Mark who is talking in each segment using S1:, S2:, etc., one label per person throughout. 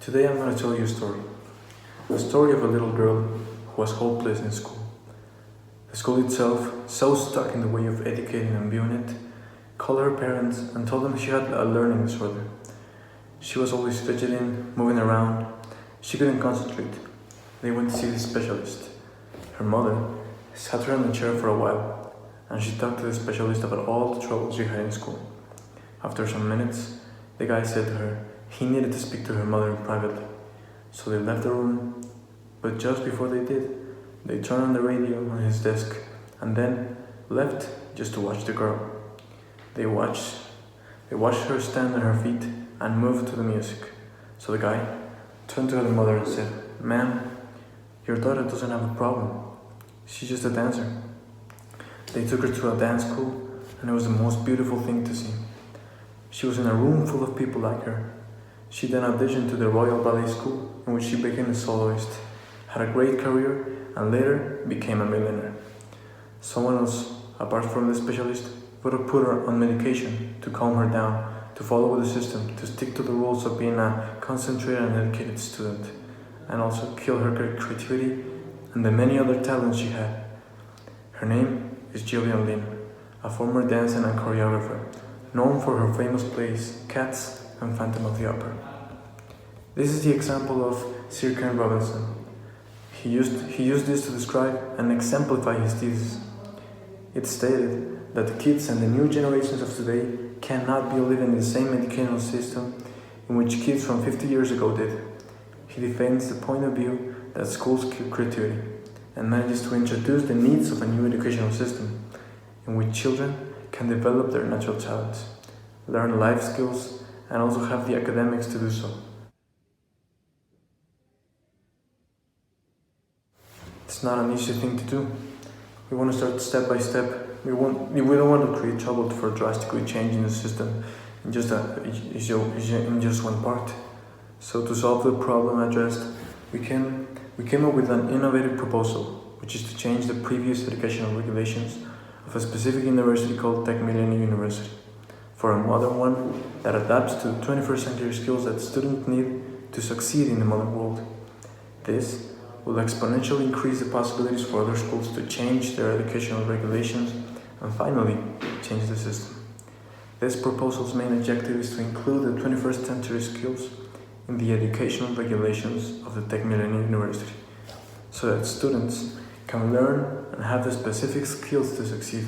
S1: Today I'm going to tell you a story. The story of a little girl who was hopeless in school. The school itself, so stuck in the way of educating and viewing it, called her parents and told them she had a learning disorder. She was always fidgeting, moving around. She couldn't concentrate. They went to see the specialist. Her mother sat her in the chair for a while, and she talked to the specialist about all the troubles she had in school. After some minutes, the guy said to her he needed to speak to her mother privately. So they left the room, but just before they did, they turned on the radio on his desk and then left just to watch the girl. They watched her stand on her feet and move to the music. So the guy turned to her mother and said, "Ma'am, your daughter doesn't have a problem. She's just a dancer." They took her to a dance school, and it was the most beautiful thing to see. She was in a room full of people like her. She then auditioned to the Royal Ballet School, in which she became a soloist, had a great career, and later became a millionaire. Someone else, apart from the specialist, would have put her on medication to calm her down, to follow the system, to stick to the rules of being a concentrated and educated student, and also kill her creativity and the many other talents she had. Her name is Gillian Lynn, a former dancer and choreographer, known for her famous plays Cats and Phantom of the Opera. This is the example of Sir Ken Robinson. He used this to describe and exemplify his thesis. It stated that the kids and the new generations of today cannot be living in the same educational system in which kids from 50 years ago did. He defends the point of view that schools kill creativity and manages to introduce the needs of a new educational system in which children can develop their natural talents, learn life skills, and also have the academics to do so. It's not an easy thing to do. We want to start step by step. We don't want to create trouble for drastically changing the system in just one part. So to solve the problem addressed, we came up with an innovative proposal, which is to change the previous educational regulations of a specific university called Tech Millennium University for a modern one that adapts to 21st century skills that students need to succeed in the modern world. This will exponentially increase the possibilities for other schools to change their educational regulations and finally change the system. This proposal's main objective is to include the 21st century skills in the educational regulations of the Tech Millennium University so that students can learn and have the specific skills to succeed.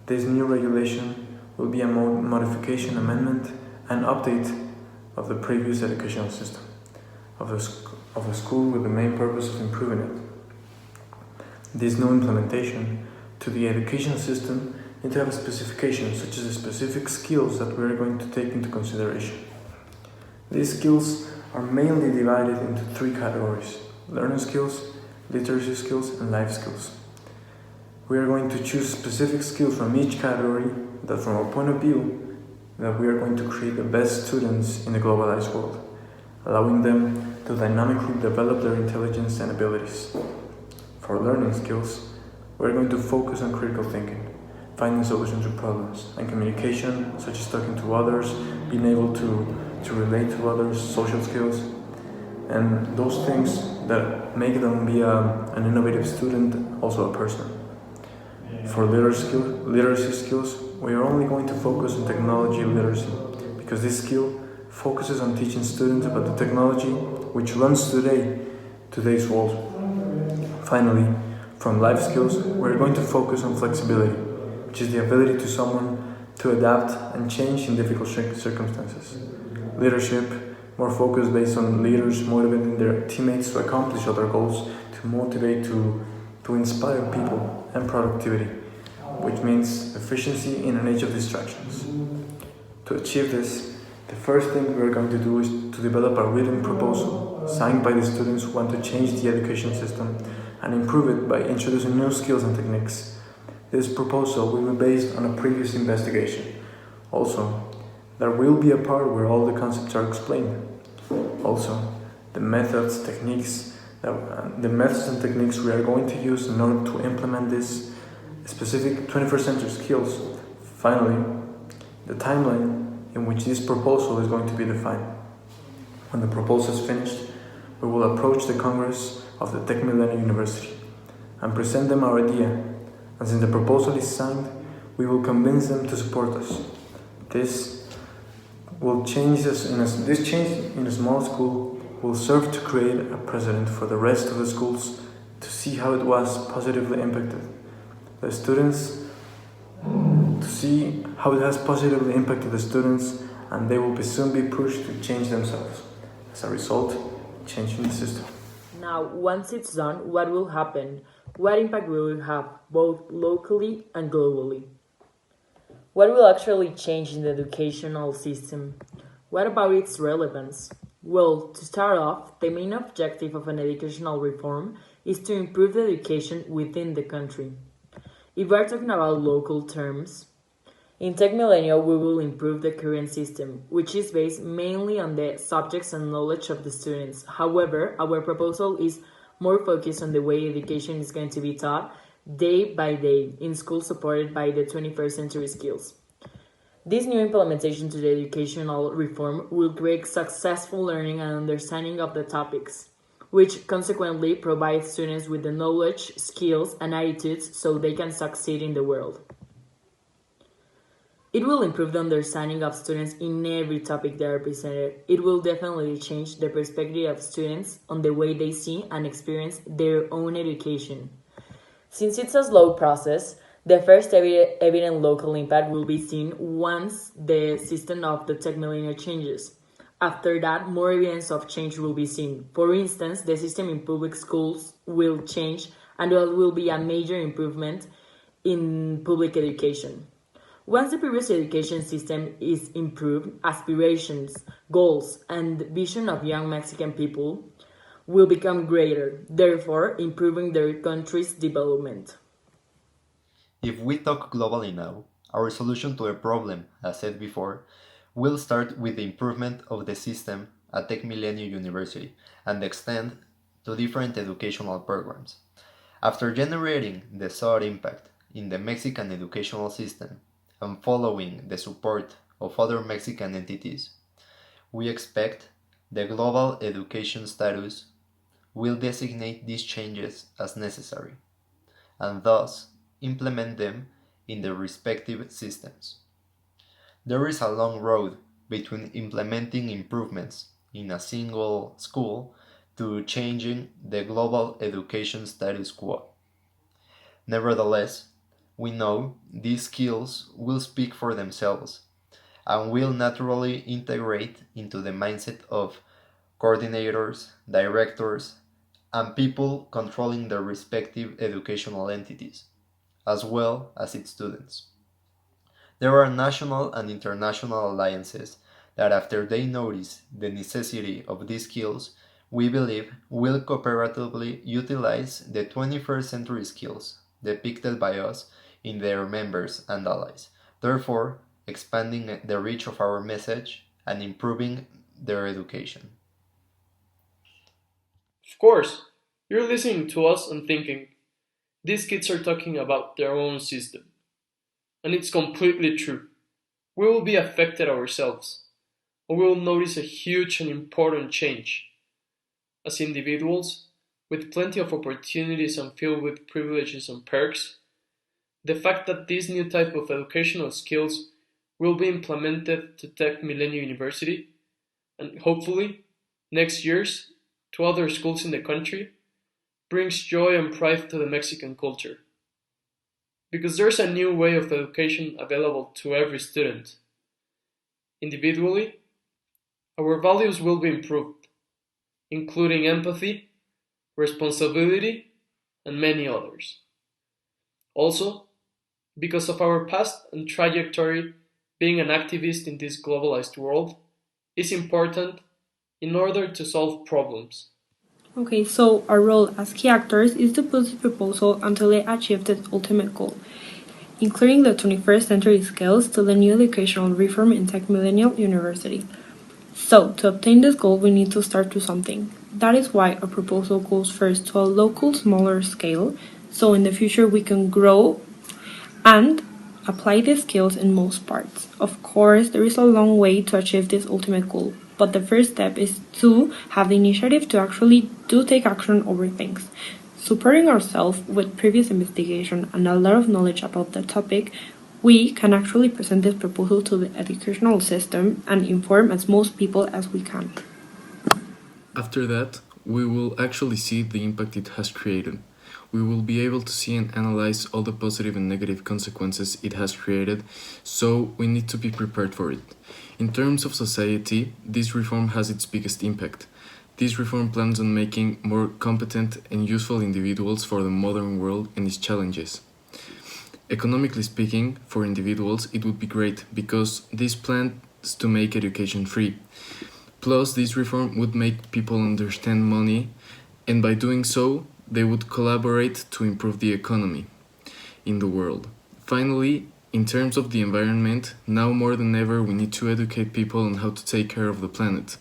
S1: This new regulation will be a modification, amendment, and update of the previous educational system of the school with the main purpose of improving it. This new implementation to the education system need to have a specification such as the specific skills that we are going to take into consideration. These skills are mainly divided into three categories: learning skills, literacy skills, and life skills. We are going to choose specific skills from each category that from our point of view that we are going to create the best students in the globalized world, allowing them to dynamically develop their intelligence and abilities. For learning skills, we are going to focus on critical thinking, finding solutions to problems, and communication, such as talking to others, being able to relate to others, social skills, and those things that make them be an innovative student, also a person. For literacy skills, we are only going to focus on technology literacy, because this skill focuses on teaching students about the technology which runs today's world. Finally, from life skills, we're going to focus on flexibility, which is the ability to someone to adapt and change in difficult circumstances. Leadership, more focus based on leaders motivating their teammates to accomplish other goals, to motivate, to inspire people, and productivity, which means efficiency in an age of distractions. To achieve this, the first thing we're going to do is to develop a written proposal signed by the students who want to change the education system and improve it by introducing new skills and techniques. This proposal will be based on a previous investigation. Also, there will be a part where all the concepts are explained. Also, the methods and techniques we are going to use in order to implement this specific 21st century skills. Finally, the timeline in which this proposal is going to be defined. When the proposal is finished, we will approach the Congress of the Tech Millennium University and present them our idea, and since the proposal is signed, we will convince them to support us. This change in a small school will serve to create a precedent for the rest of the schools to see how it was positively impacted. The students, to see how it has positively impacted the students, and they will soon be pushed to change themselves. As a result, changing the system.
S2: Now, once it's done, what will happen? What impact will it have, both locally and globally? What will actually change in the educational system? What about its relevance? Well, to start off, the main objective of an educational reform is to improve the education within the country. If we're talking about local terms, in Tech Millennium we will improve the current system, which is based mainly on the subjects and knowledge of the students. However, our proposal is more focused on the way education is going to be taught day by day in schools supported by the 21st century skills. This new implementation to the educational reform will create successful learning and understanding of the topics, which consequently provides students with the knowledge, skills, and attitudes so they can succeed in the world. It will improve the understanding of students in every topic they are presented. It will definitely change the perspective of students on the way they see and experience their own education. Since it's a slow process, the first evident local impact will be seen once the system of the Tech Millennium changes. After that, more evidence of change will be seen. For instance, the system in public schools will change, and there will be a major improvement in public education. Once the previous education system is improved, aspirations, goals, and vision of young Mexican people will become greater, therefore improving their country's development.
S3: If we talk globally now, our solution to a problem, as said before, will start with the improvement of the system at Tech Millennium University and extend to different educational programs. After generating the sought impact in the Mexican educational system and following the support of other Mexican entities, we expect the global education status will designate these changes as necessary, and thus implement them in their respective systems. There is a long road between implementing improvements in a single school to changing the global education status quo. Nevertheless, we know these skills will speak for themselves and will naturally integrate into the mindset of coordinators, directors, and people controlling their respective educational entities, as well as its students. There are national and international alliances that, after they notice the necessity of these skills, we believe will cooperatively utilize the 21st century skills depicted by us in their members and allies, therefore expanding the reach of our message and improving their education.
S4: Of course, you're listening to us and thinking, these kids are talking about their own system. And it's completely true. We will be affected ourselves, and we will notice a huge and important change. As individuals, with plenty of opportunities and filled with privileges and perks, the fact that this new type of educational skills will be implemented to Tech Millennium University, and hopefully, next year's, to other schools in the country, brings joy and pride to the Mexican culture. Because there's a new way of education available to every student. Individually, our values will be improved, including empathy, responsibility, and many others. Also, because of our past and trajectory being an activist in this globalized world is important in order to solve problems.
S5: Okay, so our role as key actors is to push the proposal until it achieves its ultimate goal, including the 21st century skills to the new educational reform in Tech Millennium University. So, to obtain this goal, we need to start to something. That is why our proposal goes first to a local, smaller scale, so in the future we can grow and apply these skills in most parts. Of course, there is a long way to achieve this ultimate goal, but the first step is to have the initiative to actually take action over things. Supporting ourselves with previous investigation and a lot of knowledge about the topic, we can actually present this proposal to the educational system and inform as most people as we can.
S6: After that, we will actually see the impact it has created. We will be able to see and analyze all the positive and negative consequences it has created, so we need to be prepared for it. In terms of society, this reform has its biggest impact. This reform plans on making more competent and useful individuals for the modern world and its challenges. Economically speaking, for individuals, it would be great because this plans to make education free. Plus, this reform would make people understand money, and by doing so, they would collaborate to improve the economy in the world. Finally, in terms of the environment, now more than ever, we need to educate people on how to take care of the planet.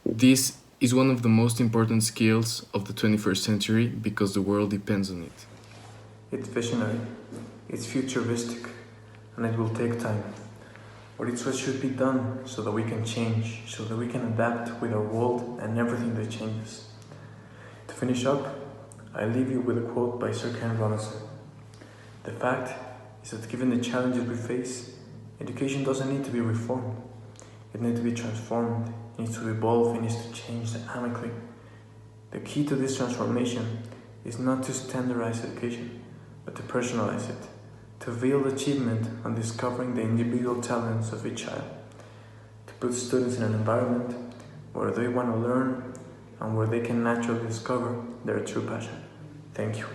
S6: This is one of the most important skills of the 21st century because the world depends on it.
S1: It's visionary, it's futuristic, and it will take time. But it's what should be done so that we can change, so that we can adapt with our world and everything that changes. To finish up, I leave you with a quote by Sir Ken Robinson. The fact is that given the challenges we face, education doesn't need to be reformed. It needs to be transformed, it needs to evolve, it needs to change dynamically. The key to this transformation is not to standardize education, but to personalize it, to build achievement on discovering the individual talents of each child, to put students in an environment where they want to learn and where they can naturally discover their true passion. Thank you.